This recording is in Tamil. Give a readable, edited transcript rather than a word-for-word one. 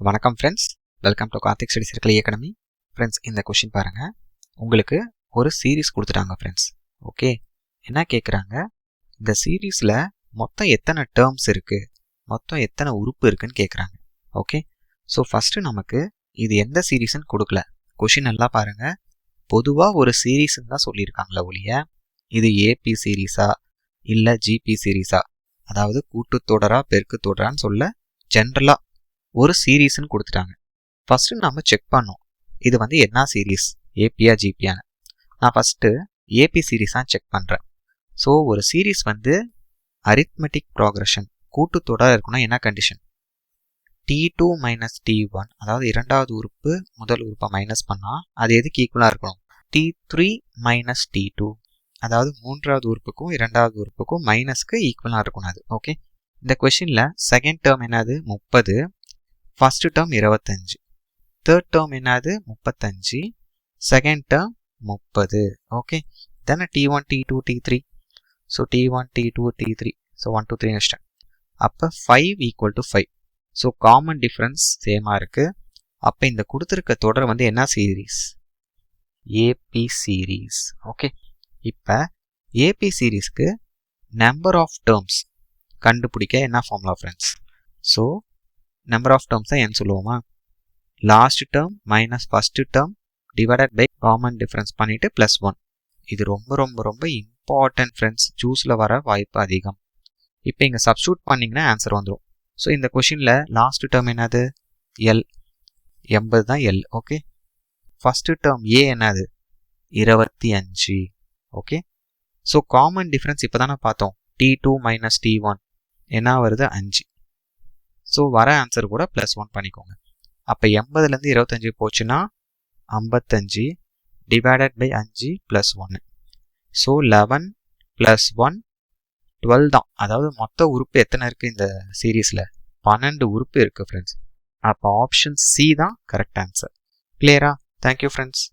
வணக்கம் friends, welcome to Karthik study circle academy. Friends, இந்த கொஷின் பாருங்கள். உங்களுக்கு ஒரு சீரீஸ் கொடுத்துட்டாங்க ஃப்ரெண்ட்ஸ். ஓகே, என்ன கேட்குறாங்க, இந்த சீரீஸில் மொத்தம் எத்தனை டேர்ம்ஸ் இருக்குது, மொத்தம் எத்தனை உறுப்பு இருக்குன்னு கேட்குறாங்க. ஓகே, ஸோ ஃபஸ்ட்டு நமக்கு இது எந்த சீரீஸ்ன்னு கொடுக்கல. கொஷின் நல்லா பாருங்கள். பொதுவாக ஒரு சீரீஸ்ன்னு தான் சொல்லியிருக்காங்களே ஒழிய இது ஏபி சீரீஸா இல்லை ஜிபி சீரீஸா, அதாவது கூட்டுத்தொடரா பெருக்குத்தொடரான்னு சொல்ல ஜென்ரலாக ஒரு சீரீஸ்ன்னு கொடுத்துட்டாங்க. ஃபஸ்ட்டு நம்ம செக் பண்ணோம், இது வந்து என்ன சீரீஸ், ஏபியா ஜிபியான்னு. நான் ஃபஸ்ட்டு ஏபி சீரீஸாக செக் பண்ணுறேன். ஸோ ஒரு சீரீஸ் வந்து அரித்மெட்டிக் ப்ராக்ரஷன் கூட்டுத்தொடராக இருக்குன்னா என்ன கண்டிஷன், T2 மைனஸ் T1, அதாவது இரண்டாவது உறுப்பு முதல் உறுப்பை மைனஸ் பண்ணால் அது எதுக்கு ஈக்குவலாக இருக்கணும், T3 மைனஸ் T2, அதாவது மூன்றாவது உறுப்புக்கும் இரண்டாவது உறுப்புக்கும் மைனஸ்க்கு ஈக்குவலாக இருக்கணும் அது. ஓகே, இந்த கொஷினில் செகண்ட் டேர்ம் என்னது 30, ஃபர்ஸ்ட் டேர்ம் 25, தேர்ட் டேர்ம் என்னது 35, second term 30. Okay, then T1 T2 T3, so T1 T2 T3, so 1 2 3 next. அப்போ 5 equal to 5. So common difference சேமாக இருக்குது. அப்போ இந்த கொடுத்துருக்க தொடர் வந்து என்ன சீரீஸ், ஏபி சீரீஸ். ஓகே, இப்போ ஏபி சீரீஸ்க்கு நம்பர் ஆஃப் டேர்ம்ஸ் கண்டுபிடிக்க என்ன formula friends, so number of terms தான் என்ன சொல்லுவோமா, last term minus first term divided by common difference பண்ணிவிட்டு ப்ளஸ் 1. இது ரொம்ப ரொம்ப ரொம்ப இம்பார்ட்டன்ட் ஃப்ரெண்ட்ஸ், ஜூஸில் வர வாய்ப்பு அதிகம். இப்போ இங்கே சப்ஸ்டியூட் பண்ணிங்கன்னா ஆன்சர் வந்துடும். ஸோ இந்த கொஷினில் லாஸ்ட் டேர்ம் என்னது எல், 80 தான் எல். ஓகே, ஃபஸ்ட்டு டேர்ம் ஏ என்னது 25. ஓகே, ஸோ காமன் டிஃப்ரென்ஸ் இப்போ தானே பார்த்தோம், T2 மைனஸ் T1 என்ன வருது 5. ஸோ வர ஆன்சர் கூட ப்ளஸ் 1 பண்ணிக்கோங்க. அப்போ 80லேருந்து 25 போச்சுன்னா 55 divided by 5 plus 1. So 11 plus 1 12 தான். அதாவது மொத்த உறுப்பு எத்தனை இருக்குது இந்த சீரீஸில், 12 உறுப்பு இருக்குது ஃப்ரெண்ட்ஸ். அப்போ ஆப்ஷன் சி தான் கரெக்ட் ஆன்சர். கிளியரா? Thank you friends.